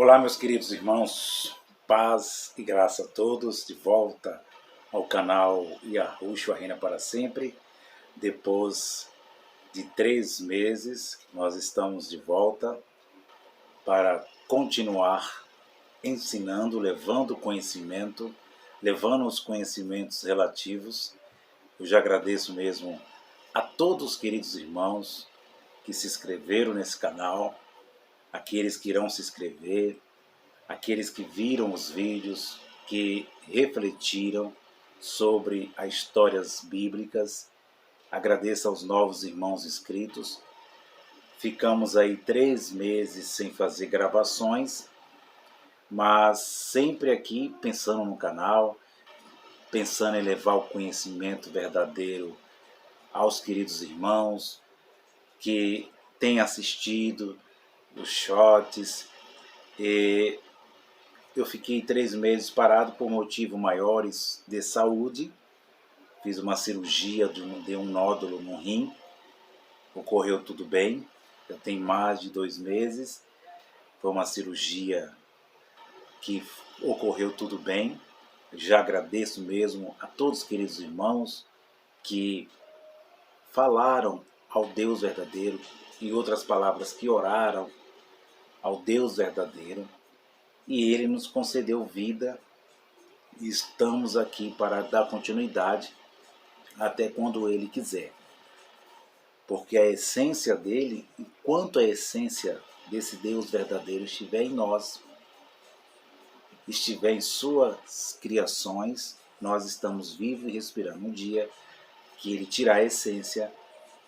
Olá, meus queridos irmãos, paz e graça a todos, de volta ao canal Yahushua Reina para Sempre. Depois de 3 meses, nós estamos de volta para continuar ensinando, levando conhecimento, levando os conhecimentos relativos. Eu já agradeço mesmo a todos os queridos irmãos que se inscreveram nesse canal, aqueles que irão se inscrever, aqueles que viram os vídeos, que refletiram sobre as histórias bíblicas. Agradeço aos novos irmãos inscritos. Ficamos aí 3 meses sem fazer gravações, mas sempre aqui pensando no canal, pensando em levar o conhecimento verdadeiro aos queridos irmãos que têm assistido os shots. E eu fiquei 3 meses parado por motivos maiores de saúde. Fiz uma cirurgia de um nódulo no rim. Ocorreu tudo bem. Já tem mais de 2 meses. Foi uma cirurgia que ocorreu tudo bem. Já agradeço mesmo a todos os queridos irmãos que falaram ao Deus verdadeiro, em outras palavras, que oraram ao Deus verdadeiro. E Ele nos concedeu vida e estamos aqui para dar continuidade até quando Ele quiser. Porque a essência dele, enquanto a essência desse Deus verdadeiro estiver em nós, estiver em suas criações, nós estamos vivos e respirando. Um dia que Ele tirar a essência,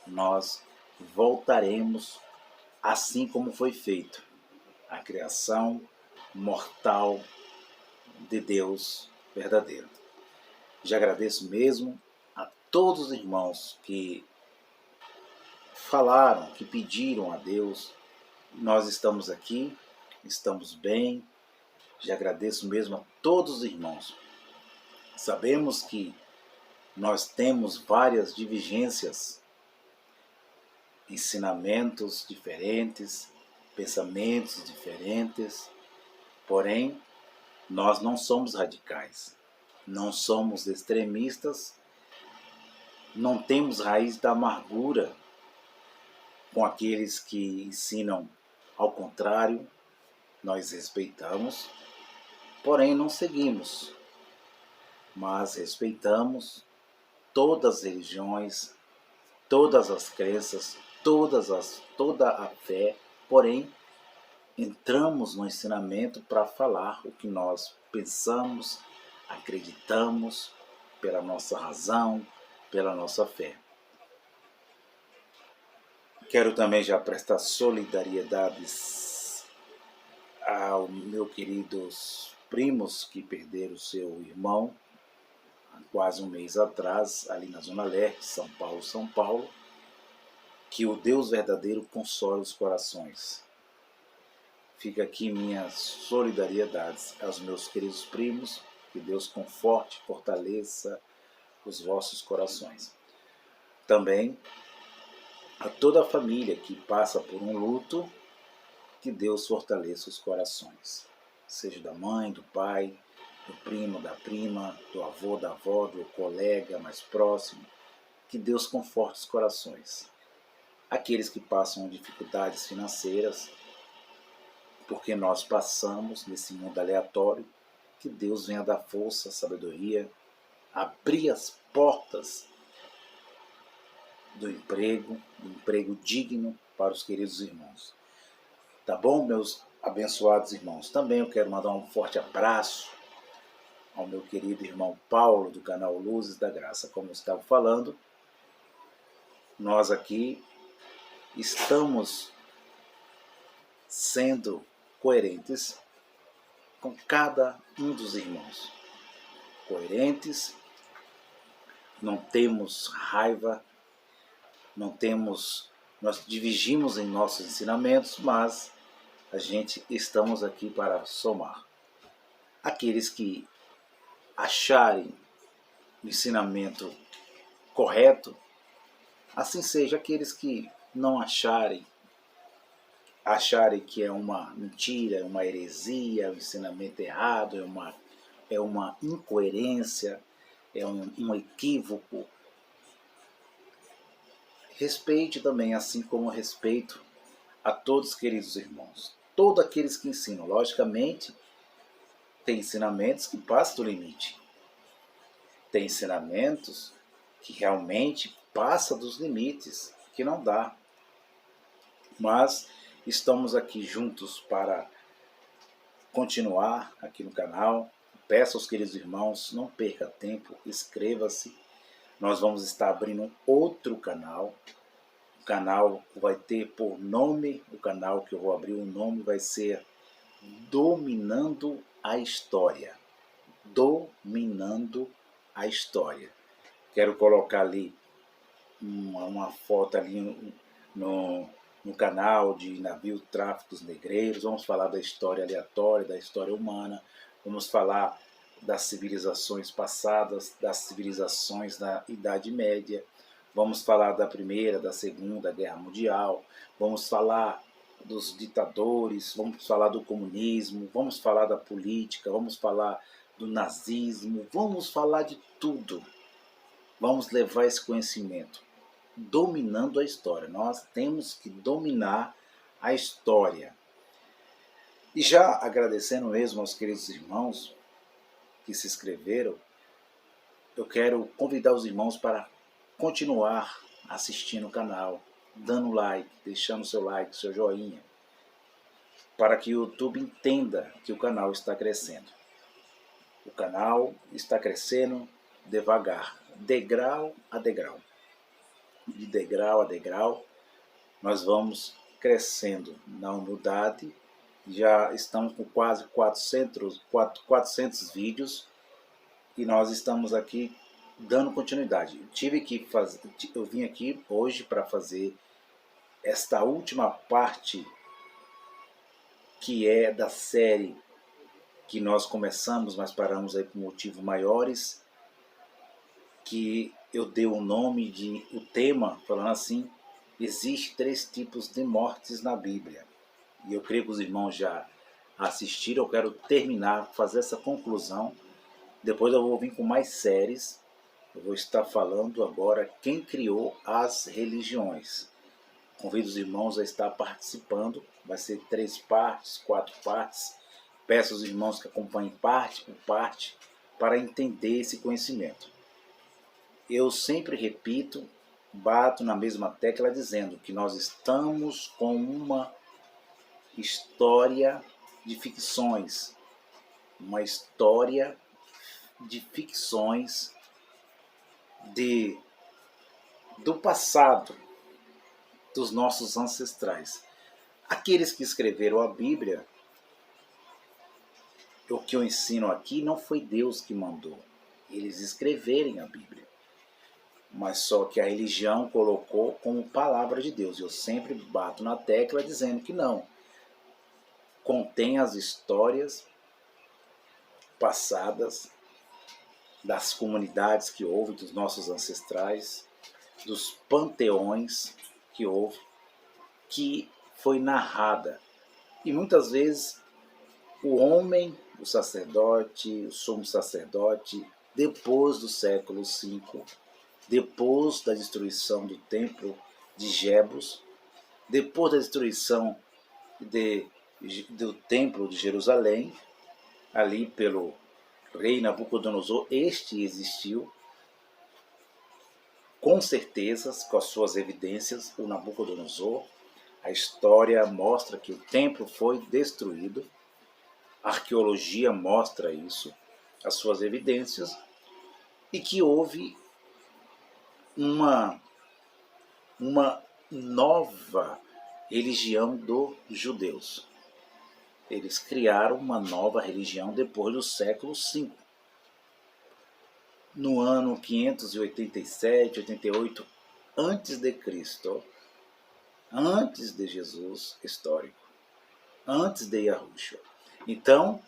nós voltaremos assim como foi feito. A criação mortal de Deus verdadeiro. Já agradeço mesmo a todos os irmãos que falaram, que pediram a Deus. Nós estamos aqui, estamos bem. Já agradeço mesmo a todos os irmãos. Sabemos que nós temos várias divergências, ensinamentos diferentes, pensamentos diferentes, porém, nós não somos radicais, não somos extremistas, não temos raiz da amargura com aqueles que ensinam ao contrário. Nós respeitamos, porém não seguimos, mas respeitamos todas as religiões, todas as crenças, toda a fé, porém entramos no ensinamento para falar o que nós pensamos, acreditamos, pela nossa razão, pela nossa fé. Quero também já prestar solidariedades aos meus queridos primos que perderam seu irmão há quase um mês atrás, ali na Zona Leste, São Paulo. Que o Deus verdadeiro console os corações. Fica aqui minhas solidariedades aos meus queridos primos, que Deus conforte, fortaleça os vossos corações. Também a toda a família que passa por um luto, que Deus fortaleça os corações, seja da mãe, do pai, do primo, da prima, do avô, da avó, do colega mais próximo, que Deus conforte os corações. Aqueles que passam dificuldades financeiras, porque nós passamos nesse mundo aleatório, que Deus venha dar força, sabedoria, abrir as portas do emprego digno para os queridos irmãos. Tá bom, meus abençoados irmãos? Também eu quero mandar um forte abraço ao meu querido irmão Paulo, do canal Luzes da Graça. Como eu estava falando, nós aqui estamos sendo coerentes com cada um dos irmãos. Coerentes, não temos raiva, nós divergimos em nossos ensinamentos, mas a gente estamos aqui para somar. Aqueles que acharem o ensinamento correto, assim seja. Aqueles que não acharem, acharem que é uma mentira, é uma heresia, é um ensinamento errado, é uma incoerência, é um equívoco. Respeite também, assim como respeito a todos, queridos irmãos. Todos aqueles que ensinam. Logicamente, tem ensinamentos que passam do limite. Tem ensinamentos que realmente passam dos limites, que não dá. Mas estamos aqui juntos para continuar aqui no canal. Peço aos queridos irmãos, não perca tempo, inscreva-se. Nós vamos estar abrindo outro canal. O canal vai ter por nome, o canal que eu vou abrir, o nome vai ser Dominando a História. Dominando a História. Quero colocar ali uma foto ali no canal de navio tráficos negreiros. Vamos falar da história aleatória, da história humana. Vamos falar das civilizações passadas, das civilizações da Idade Média. Vamos falar da Primeira, da Segunda Guerra Mundial. Vamos falar dos ditadores, vamos falar do comunismo, vamos falar da política, vamos falar do nazismo, vamos falar de tudo. Vamos levar esse conhecimento, dominando a história. Nós temos que dominar a história. E já agradecendo mesmo aos queridos irmãos que se inscreveram, eu quero convidar os irmãos para continuar assistindo o canal, dando like, deixando seu like, seu joinha, para que o YouTube entenda que o canal está crescendo. O canal está crescendo devagar, degrau a degrau. De degrau a degrau, nós vamos crescendo na humildade. Já estamos com quase 400 vídeos e nós estamos aqui dando continuidade. Eu vim aqui hoje para fazer esta última parte, que é da série que nós começamos, mas paramos aí por motivos maiores, que eu dei o nome de, o tema, falando assim, existe 3 tipos de mortes na Bíblia. E eu creio que os irmãos já assistiram, eu quero terminar, fazer essa conclusão. Depois eu vou vir com mais séries. Eu vou estar falando agora quem criou as religiões. Convido os irmãos a estar participando. Vai ser 3 partes, 4 partes. Peço aos irmãos que acompanhem parte por parte para entender esse conhecimento. Eu sempre repito, bato na mesma tecla dizendo que nós estamos com uma história de ficções. Uma história de ficções do passado, dos nossos ancestrais. Aqueles que escreveram a Bíblia, o que eu ensino aqui não foi Deus que mandou eles escreverem a Bíblia, mas só que a religião colocou como palavra de Deus. Eu sempre bato na tecla dizendo que não. Contém as histórias passadas das comunidades que houve, dos nossos ancestrais, dos panteões que houve, que foi narrada. E muitas vezes o homem, o sacerdote, o sumo sacerdote, depois do século V, depois da destruição do templo de Jebus, depois da destruição do templo de Jerusalém, ali pelo rei Nabucodonosor, este existiu, com certeza, com as suas evidências, o Nabucodonosor. A história mostra que o templo foi destruído, a arqueologia mostra isso, as suas evidências, e que houve uma nova religião dos judeus. Eles criaram uma nova religião depois do século V. No ano 587, 88, antes de Cristo, antes de Jesus histórico, antes de Yahushua. Então,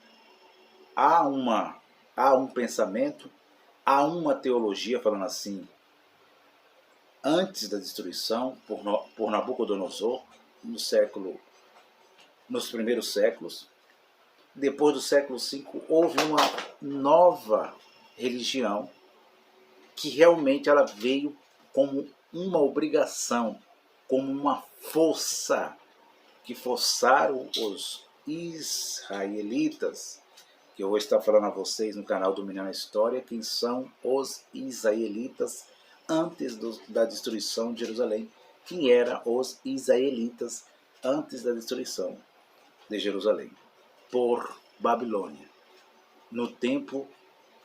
há um pensamento, há uma teologia falando assim, antes da destruição por Nabucodonosor, no século nos primeiros séculos. Depois do século V, houve uma nova religião que realmente ela veio como uma obrigação, como uma força que forçaram os israelitas, que eu vou estar falando a vocês no canal Dominando a História, quem são os israelitas antes da destruição de Jerusalém. Quem eram os israelitas antes da destruição de Jerusalém por Babilônia, no tempo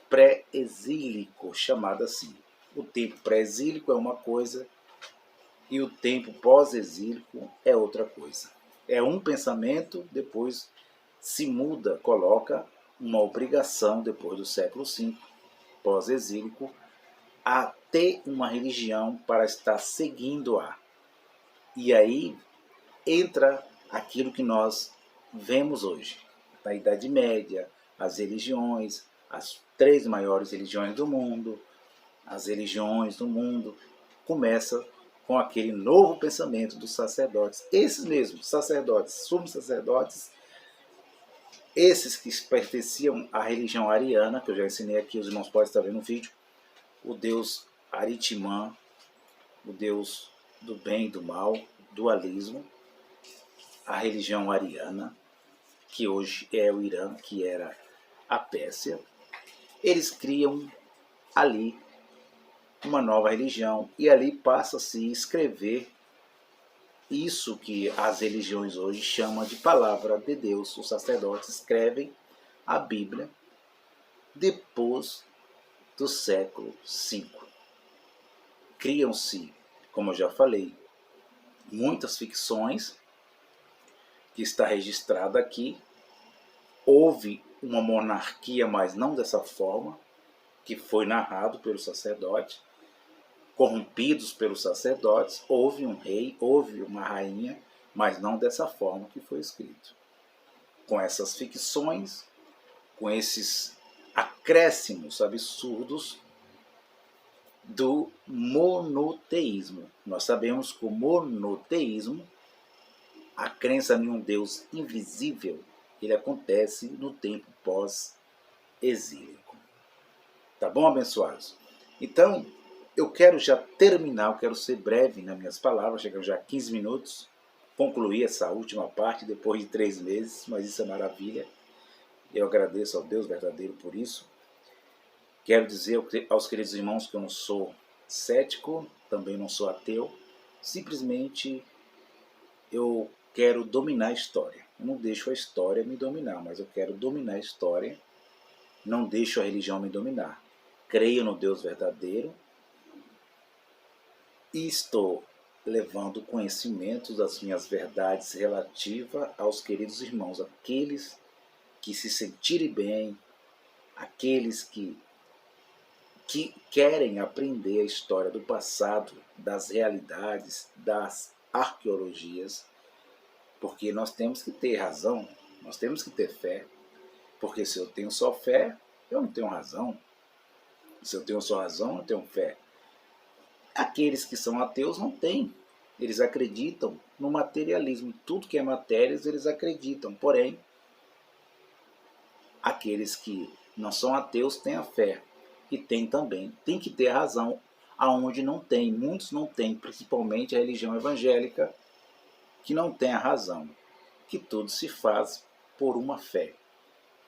pré-exílico, chamado assim. O tempo pré-exílico é uma coisa e o tempo pós-exílico é outra coisa. É um pensamento, depois se muda, coloca uma obrigação, depois do século V, pós-exílico, a ter uma religião para estar seguindo-a. E aí entra aquilo que nós vemos hoje. Na Idade Média, as religiões, as 3 maiores religiões do mundo, as religiões do mundo, começam com aquele novo pensamento dos sacerdotes. Esses mesmos sacerdotes, sumos sacerdotes, esses que pertenciam à religião ariana, que eu já ensinei aqui, os irmãos podem estar vendo no vídeo, o deus Aritimã, o deus do bem e do mal, dualismo, a religião ariana, que hoje é o Irã, que era a Pérsia, eles criam ali uma nova religião e ali passa a se escrever isso que as religiões hoje chamam de palavra de Deus. Os sacerdotes escrevem a Bíblia depois do século V. Criam-se, como eu já falei, muitas ficções, que está registrado aqui. Houve uma monarquia, mas não dessa forma, que foi narrado pelo sacerdote, corrompidos pelos sacerdotes. Houve um rei, houve uma rainha, mas não dessa forma que foi escrito. Com essas ficções, com esses acréscimos absurdos do monoteísmo. Nós sabemos que o monoteísmo, a crença em um Deus invisível, ele acontece no tempo pós-exílico. Tá bom, abençoados? Então, eu quero já terminar, eu quero ser breve nas minhas palavras, chegando já a 15 minutos, concluir essa última parte depois de 3 meses, mas isso é maravilha. Eu agradeço ao Deus verdadeiro por isso. Quero dizer aos queridos irmãos que eu não sou cético, também não sou ateu, simplesmente eu quero dominar a história. Eu não deixo a história me dominar, mas eu quero dominar a história, não deixo a religião me dominar. Creio no Deus verdadeiro e estou levando conhecimento das minhas verdades relativas aos queridos irmãos, aqueles que se sentirem bem, aqueles que querem aprender a história do passado, das realidades, das arqueologias, porque nós temos que ter razão, nós temos que ter fé, porque se eu tenho só fé, eu não tenho razão. Se eu tenho só razão, eu não tenho fé. Aqueles que são ateus não têm. Eles acreditam no materialismo. Tudo que é matéria, eles acreditam. Porém, aqueles que não são ateus têm a fé. E tem também. Tem que ter razão aonde não tem. Muitos não têm, principalmente a religião evangélica, que não tem a razão. Que tudo se faz por uma fé.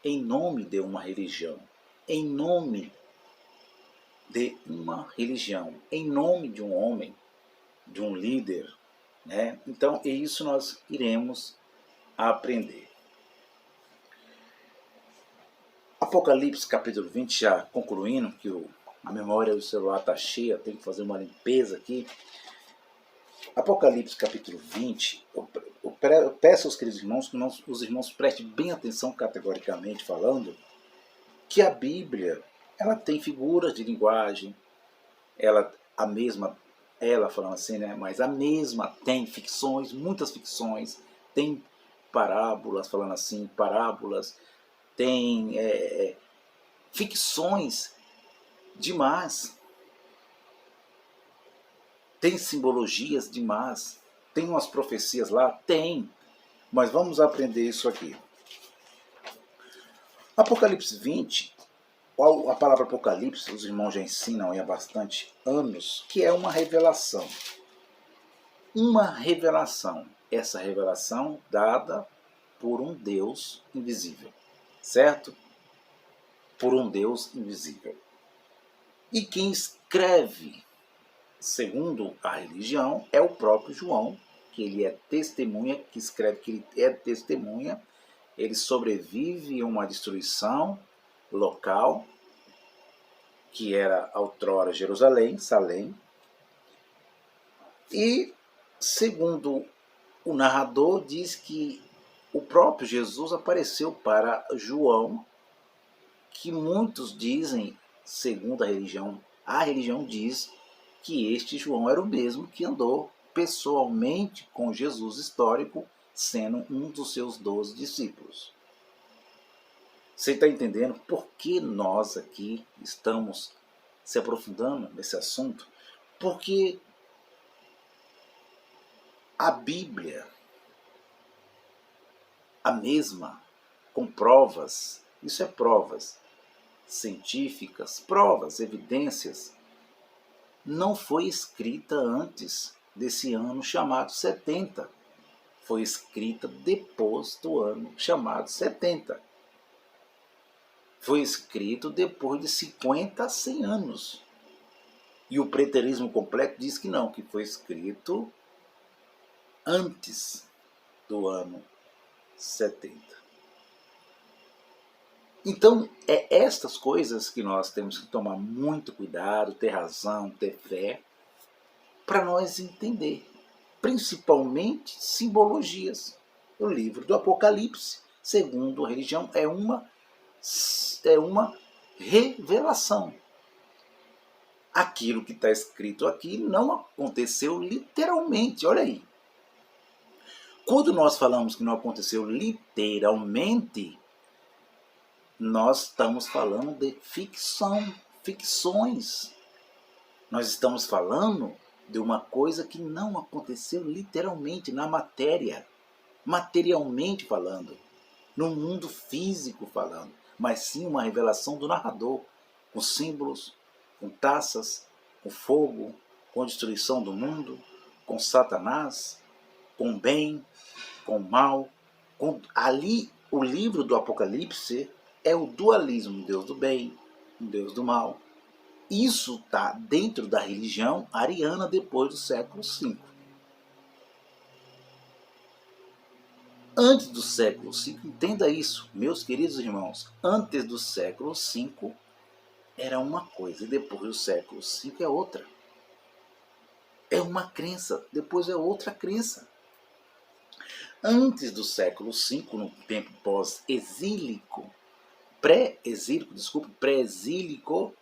Em nome de uma religião. Em nome de uma religião, em nome de um homem, de um líder, né? Então, é isso nós iremos aprender. Apocalipse capítulo 20, já concluindo, que a memória do celular está cheia, tem que fazer uma limpeza aqui. Apocalipse capítulo 20, eu peço aos queridos irmãos que os irmãos prestem bem atenção, categoricamente falando, que a Bíblia, ela tem figuras de linguagem, ela falando assim, né? Mas a mesma tem ficções, muitas ficções, tem parábolas, falando assim, parábolas, tem ficções demais, tem simbologias demais, tem umas profecias lá, tem, Mas vamos aprender isso aqui. Apocalipse 20, a palavra Apocalipse, os irmãos já ensinam há bastante anos, que é uma revelação. Uma revelação. Essa revelação dada por um Deus invisível, certo? Por um Deus invisível. E quem escreve, segundo a religião, é o próprio João, que ele é testemunha, que escreve que ele é testemunha, ele sobrevive a uma destruição local, que era outrora Jerusalém, Salém, e, segundo o narrador, diz que o próprio Jesus apareceu para João, que muitos dizem, segundo a religião diz que este João era o mesmo que andou pessoalmente com Jesus histórico, sendo um dos seus 12 discípulos. Você está entendendo por que nós aqui estamos se aprofundando nesse assunto? Porque a Bíblia, a mesma, com provas, isso é provas científicas, provas, evidências, não foi escrita antes desse ano chamado 70. Foi escrita depois do ano chamado 70. Foi escrito depois de 50 a 100 anos. E o preterismo completo diz que não, que foi escrito antes do ano 70. Então, é estas coisas que nós temos que tomar muito cuidado, ter razão, ter fé, para nós entender. Principalmente simbologias. O livro do Apocalipse, segundo a religião, é uma revelação. Aquilo que está escrito aqui não aconteceu literalmente, olha aí. Quando nós falamos que não aconteceu literalmente, nós estamos falando de ficções. Nós estamos falando de uma coisa que não aconteceu literalmente na matéria, materialmente falando, no mundo físico falando, mas sim uma revelação do narrador, com símbolos, com taças, com fogo, com destruição do mundo, com Satanás, com bem, com mal. Ali, o livro do Apocalipse é o dualismo, um Deus do bem, um Deus do mal. Isso está dentro da religião ariana depois do século V. Antes do século V, entenda isso, meus queridos irmãos, antes do século V era uma coisa e depois do século V é outra. É uma crença, depois é outra crença. Antes do século V, no tempo pós-exílico, pré-exílico,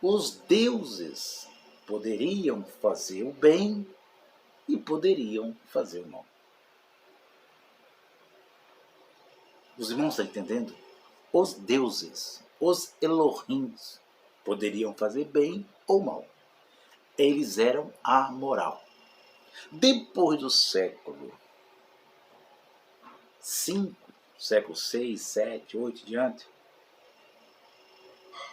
os deuses poderiam fazer o bem e poderiam fazer o mal. Os irmãos estão entendendo? Os deuses, os Elohims, poderiam fazer bem ou mal. Eles eram amoral. Depois do século V, século VI, VII, VIII diante,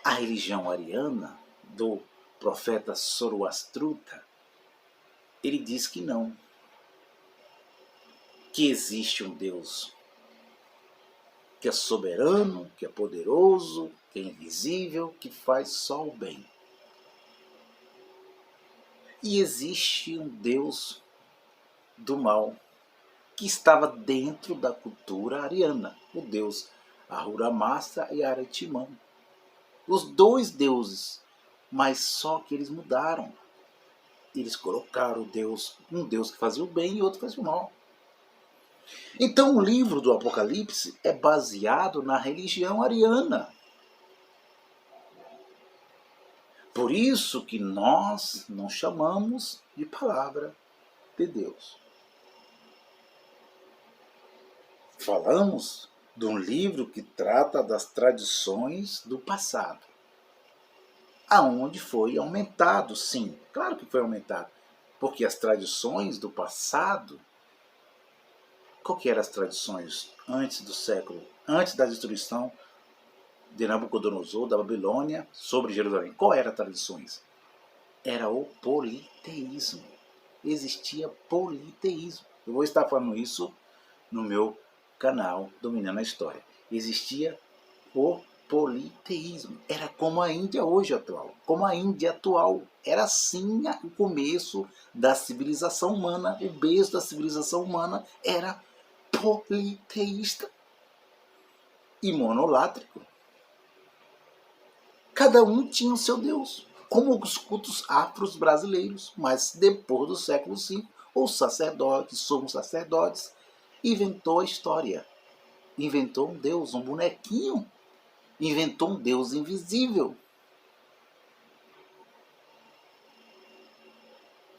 a religião ariana do profeta Zoroastruta, ele diz que não, que existe um Deus que é soberano, que é poderoso, que é invisível, que faz só o bem. E existe um Deus do mal que estava dentro da cultura ariana, o deus Ahura Mazda e Aretimã. Os dois deuses, mas só que eles mudaram. Eles colocaram um Deus que fazia o bem e outro que fazia o mal. Então o livro do Apocalipse é baseado na religião ariana. Por isso que nós não chamamos de palavra de Deus. Falamos de um livro que trata das tradições do passado, aonde foi aumentado, sim, claro que foi aumentado, porque as tradições do passado Qual que eram as tradições antes da destruição de Nabucodonosor, da Babilônia, sobre Jerusalém? Qual eram as tradições? Era o politeísmo. Existia politeísmo. Eu vou estar falando isso no meu canal Dominando a História. Existia o politeísmo. Era como a Índia hoje atual. Como a Índia atual. Era assim o começo da civilização humana. O berço da civilização humana era politeísta e monolátrico. Cada um tinha o seu Deus, como os cultos afros brasileiros. Mas depois do século V, os sacerdotes, sumos sacerdotes, inventou a história. Inventou um Deus, um bonequinho. Inventou um Deus invisível.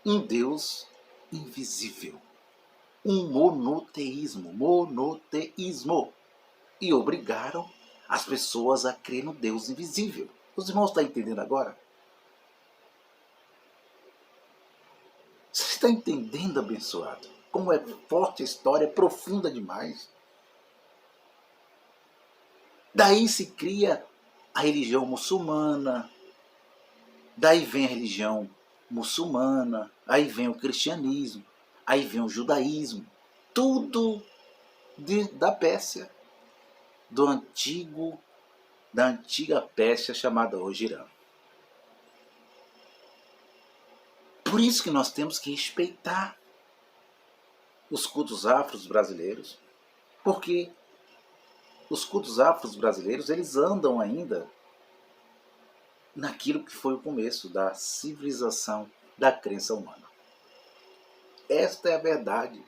Um Deus invisível. Um monoteísmo. E obrigaram as pessoas a crer no Deus invisível. Os irmãos estão entendendo agora? Você está entendendo, abençoado? Como é forte a história, é profunda demais. Daí se cria a religião muçulmana. Daí vem a religião muçulmana. Aí vem o cristianismo. Aí vem o judaísmo. Tudo da Pérsia. Da antiga Pérsia chamada hoje Irã. Por isso que nós temos que respeitar os cultos afros brasileiros, porque os cultos afros brasileiros, eles andam ainda naquilo que foi o começo da civilização da crença humana. Esta é a verdade.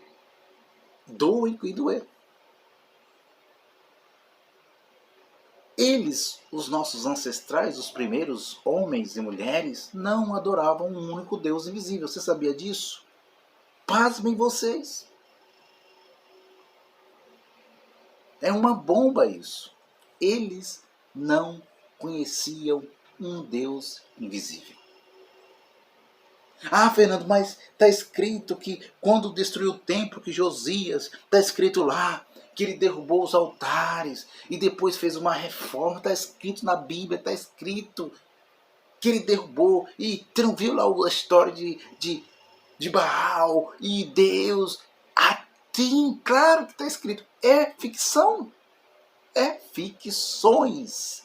Doe e doer. Eles, os nossos ancestrais, os primeiros homens e mulheres, não adoravam um único Deus invisível. Você sabia disso? Pasmem vocês. É uma bomba isso. Eles não conheciam um Deus invisível. Ah, Fernando, mas está escrito que quando destruiu o templo, que Josias, está escrito lá que ele derrubou os altares e depois fez uma reforma. Está escrito na Bíblia, está escrito que ele derrubou. E você não viu lá a história de Baal e Deus? Sim, claro que está escrito. É ficção. É ficções.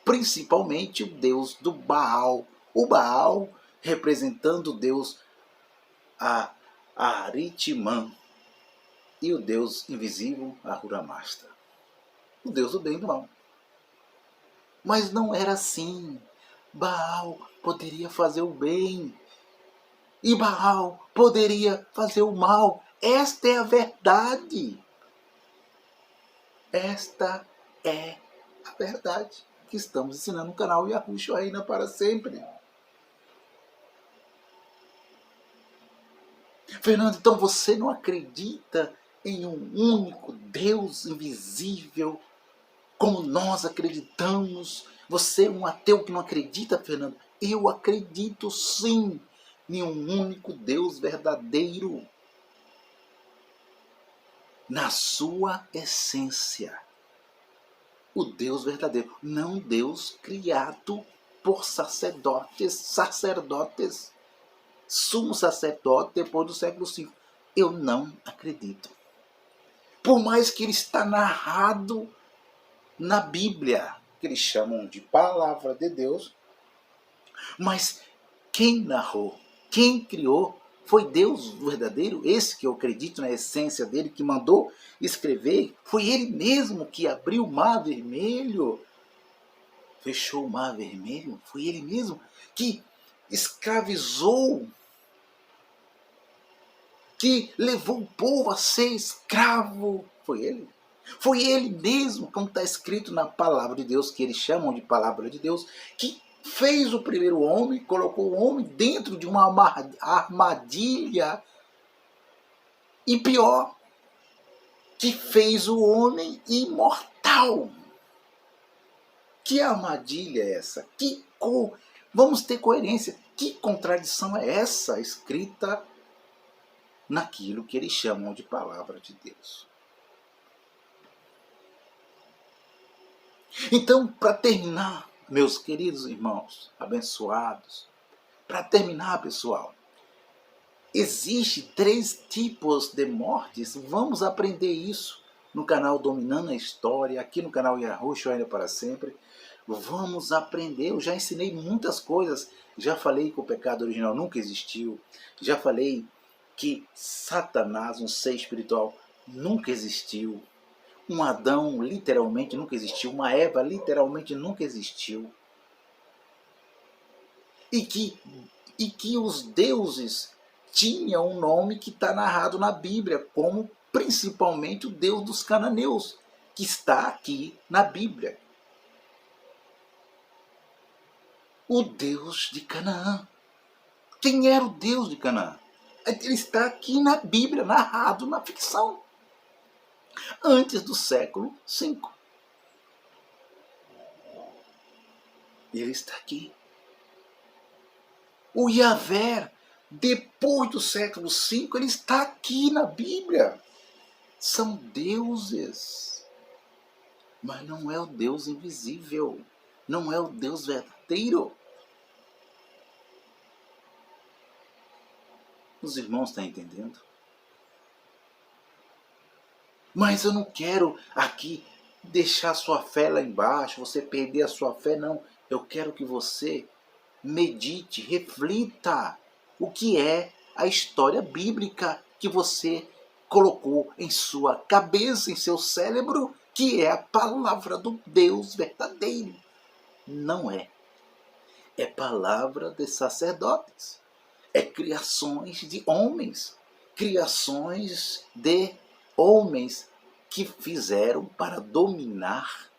Principalmente o Deus do Baal. O Baal representando o Deus Aritimã. E o Deus invisível, Ahura Mazda. O Deus do bem e do mal. Mas não era assim. Baal poderia fazer o bem. E Baal poderia fazer o mal. Esta é a verdade. Esta é a verdade que estamos ensinando no canal Yahushua Reina para sempre. Fernando, então você não acredita em um único Deus invisível como nós acreditamos? Você é um ateu que não acredita, Fernando? Eu acredito sim em um único Deus verdadeiro. Na sua essência. O Deus verdadeiro, não Deus criado por sacerdotes, sumo sacerdote depois do século V. Eu não acredito. Por mais que ele está narrado na Bíblia, que eles chamam de palavra de Deus, mas quem narrou, quem criou, foi Deus verdadeiro, esse que eu acredito na essência dele, que mandou escrever. Foi ele mesmo que abriu o mar vermelho, fechou o mar vermelho. Foi ele mesmo que escravizou, que levou o povo a ser escravo. Foi ele. Foi ele mesmo, como está escrito na palavra de Deus, que eles chamam de palavra de Deus, que fez o primeiro homem, colocou o homem dentro de uma armadilha. E pior, que fez o homem imortal. Que armadilha é essa? Vamos ter coerência. Que contradição é essa escrita naquilo que eles chamam de palavra de Deus. Então, para terminar, meus queridos irmãos, abençoados, para terminar, pessoal, existe 3 tipos de mortes. Vamos aprender isso no canal Dominando a História, aqui no canal Yahushua Ainda para Sempre. Vamos aprender. Eu já ensinei muitas coisas. Já falei que o pecado original nunca existiu. Já falei que Satanás, um ser espiritual, nunca existiu. Um Adão literalmente nunca existiu. Uma Eva literalmente nunca existiu. E que os deuses tinham um nome que está narrado na Bíblia, como principalmente o Deus dos cananeus, que está aqui na Bíblia. O Deus de Canaã. Quem era o Deus de Canaã? Ele está aqui na Bíblia, narrado na ficção, antes do século V. Ele está aqui. O Yahvé, depois do século V, ele está aqui na Bíblia. São deuses. Mas não é o Deus invisível. Não é o Deus verdadeiro. Os irmãos estão entendendo? Mas eu não quero aqui deixar sua fé lá embaixo, você perder a sua fé, não. Eu quero que você medite, reflita o que é a história bíblica que você colocou em sua cabeça, em seu cérebro, que é a palavra do Deus verdadeiro. Não é. É palavra de sacerdotes. É criações de homens. Criações de homens que fizeram para dominar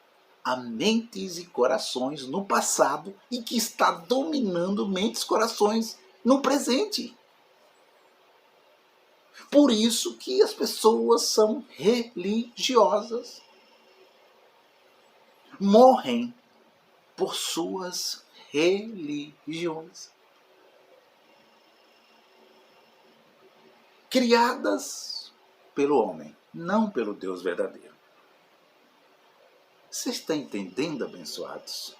a mentes e corações no passado e que está dominando mentes e corações no presente. Por isso que as pessoas são religiosas. Morrem por suas religiões. Criadas pelo homem, não pelo Deus verdadeiro. Você está entendendo, abençoados?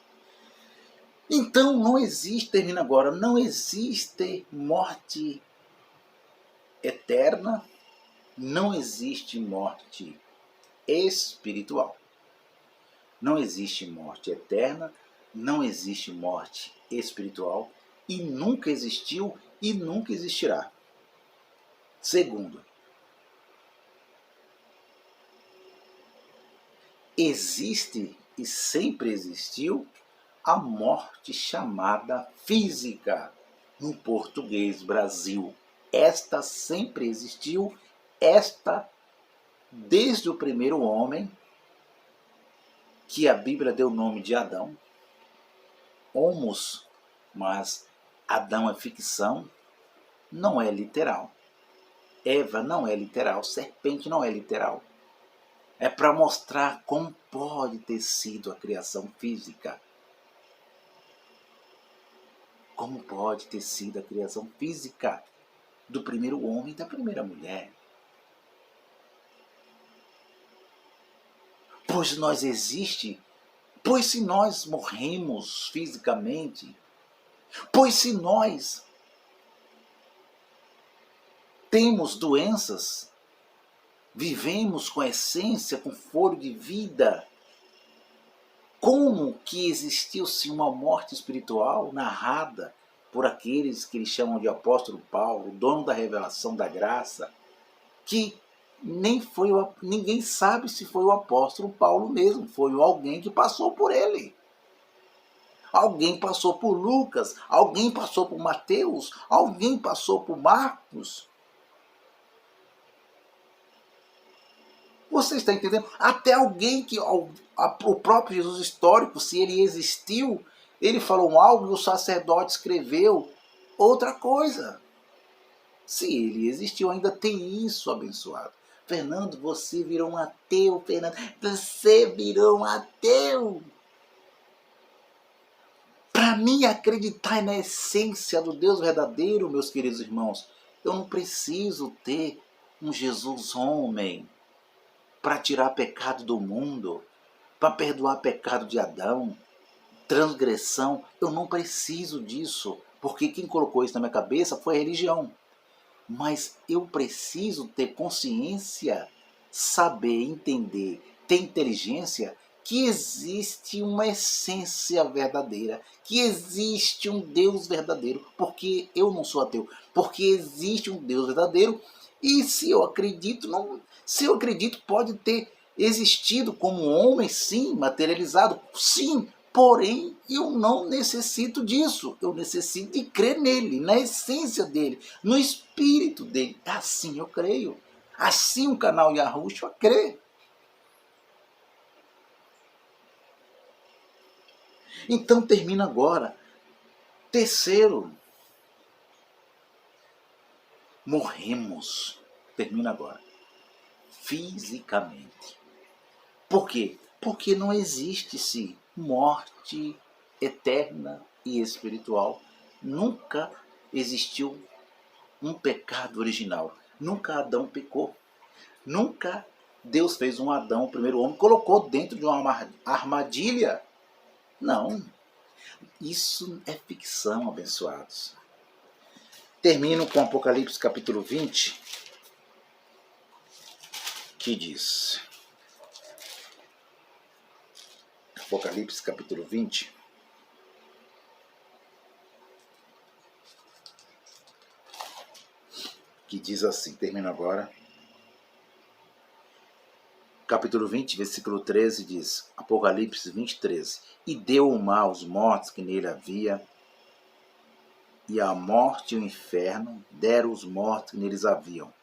Então não existe, termina agora, não existe morte eterna, não existe morte espiritual. Não existe morte eterna, não existe morte espiritual e nunca existiu e nunca existirá. Segundo, existe e sempre existiu a morte chamada física, no português Brasil. Esta sempre existiu, desde o primeiro homem, que a Bíblia deu o nome de Adão, Homos, mas Adão é ficção, não é literal. Eva não é literal, serpente não é literal. É para mostrar como pode ter sido a criação física. Como pode ter sido a criação física do primeiro homem e da primeira mulher. Pois nós existe, pois se nós morremos fisicamente, pois se nós temos doenças, vivemos com essência, com fôlego de vida, como que existiu-se uma morte espiritual narrada por aqueles que eles chamam de apóstolo Paulo, dono da revelação da graça, que ninguém sabe se foi o apóstolo Paulo mesmo, foi alguém que passou por ele. Alguém passou por Lucas, alguém passou por Mateus, alguém passou por Marcos. Você está entendendo? Até alguém que o próprio Jesus histórico, se ele existiu, ele falou algo e o sacerdote escreveu outra coisa. Se ele existiu, ainda tem isso, abençoado. Fernando, você virou um ateu, Fernando. Você virou um ateu. Para mim acreditar na essência do Deus verdadeiro, meus queridos irmãos, Eu não preciso ter um Jesus homem para tirar pecado do mundo, para perdoar pecado de Adão, transgressão. Eu não preciso disso, porque quem colocou isso na minha cabeça foi a religião. Mas eu preciso ter consciência, saber, entender, ter inteligência que existe uma essência verdadeira, que existe um Deus verdadeiro, porque eu não sou ateu, porque existe um Deus verdadeiro. E se eu acredito, pode ter existido como homem, sim, materializado, sim. Porém, eu não necessito disso. Eu necessito de crer nele, na essência dele, no espírito dele. Assim eu creio. Assim o canal Yahushua crê. Então termina agora. Terceiro, morremos. Termina agora. Fisicamente. Por quê? Porque não existe-se morte eterna e espiritual. Nunca existiu um pecado original. Nunca Adão pecou. Nunca Deus fez um Adão, o primeiro homem, colocou dentro de uma armadilha. Não. Isso é ficção, abençoados. Termino com Apocalipse capítulo 20, que diz... Apocalipse capítulo 20, que diz assim, termino agora. Capítulo 20, versículo 13 diz, Apocalipse 20, 13. E deu o mar aos mortos que nele havia, e a morte e o inferno deram os mortos que neles haviam,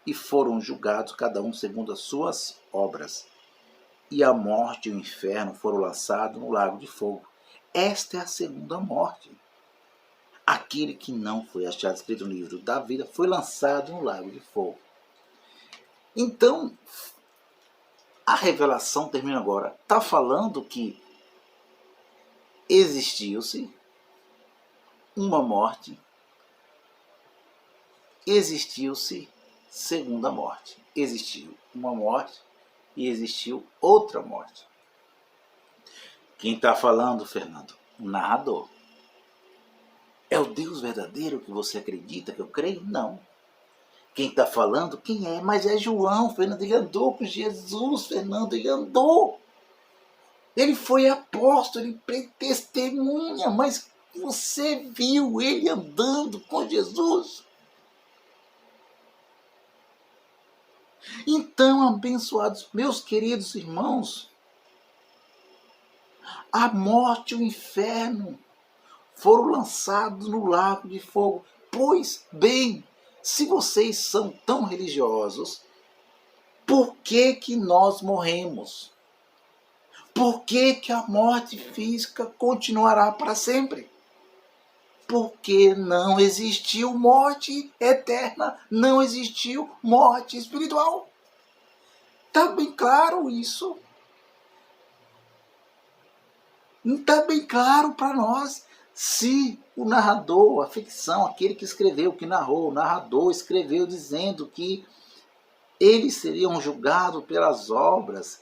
e foram julgados cada um segundo as suas obras. E a morte e o inferno foram lançados no lago de fogo. Esta é a segunda morte. Aquele que não foi achado escrito no livro da vida foi lançado no lago de fogo. Então, a revelação termina agora. Está falando que existiu-se uma morte, existiu-se segunda morte. Existiu uma morte e existiu outra morte. Quem está falando, Fernando? O narrador. É o Deus verdadeiro que você acredita, que eu creio? Não. Quem está falando? Quem é? Mas é João, Fernando. Ele andou com Jesus, Fernando. Ele andou. Ele foi apóstolo, ele testemunha. Mas você viu ele andando com Jesus? Então, abençoados, meus queridos irmãos, a morte e o inferno foram lançados no lago de fogo. Pois bem, se vocês são tão religiosos, por que que nós morremos? Por que que a morte física continuará para sempre? Porque não existiu morte eterna, não existiu morte espiritual. Está bem claro isso? Está bem claro para nós. Se o narrador, a ficção, aquele que escreveu, que narrou, o narrador escreveu dizendo que eles seriam julgados pelas obras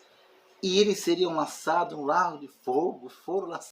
e eles seriam lançados no lago de fogo, foram lançados